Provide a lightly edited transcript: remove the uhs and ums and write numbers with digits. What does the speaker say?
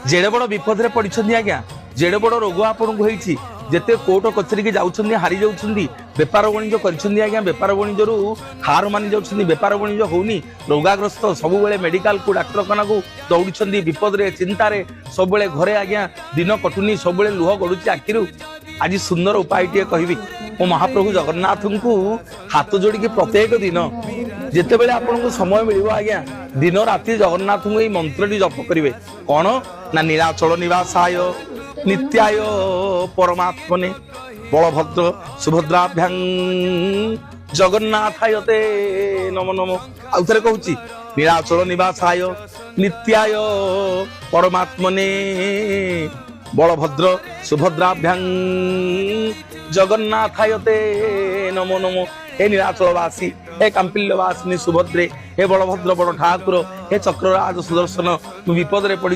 जेड़े बड़ विपद रे पड़िछन्ती आज्ञा जेड़े बड़ रोग आपन को होईछि जेते कोर्ट कचेरी के जाउछन्ती हारी जाउछन्ती बेपार वाणिज्य करिछन्ती आज्ञा बेपार वाणिज्य रु हार मानि जाउछन्ती बेपार वाणिज्य होउनी रोगाग्रस्त सब बेले मेडिकल को डाक्तरखाना को दौड़िछन्ती विपद रे चिंता रे सब बेले घरे आज्ञा दिन कटुनी सब बेले लुह गडुची आखिरु आज सुंदर उपाय टिए कहबी मो महाप्रभु जगन्नाथ को हाथ जोड़ी के प्रत्येक दिन जिते बेले आपन को समय मिलिबो आज्ञा दिन राति जगन्नाथ को ये मंत्र टी जप करिवे कौन ना नीलाचल निवासाय नित्याय परमात्मने बलभद्र सुभद्राभ्यां जगन्नाथाय ते नमो नमो आउथरे कहूची नीलाचल निवासाय नित्याय परमात्मने बलभद्र सुभद्राभ्यां जगन्नाथाय ते नमो नमो हे नीलाचलवासी हे कांपिल्यवासिनी सुभद्रे हे बलभद्र बड़ ठाकुर हे चक्रराज सुदर्शन विपद रे पड़ी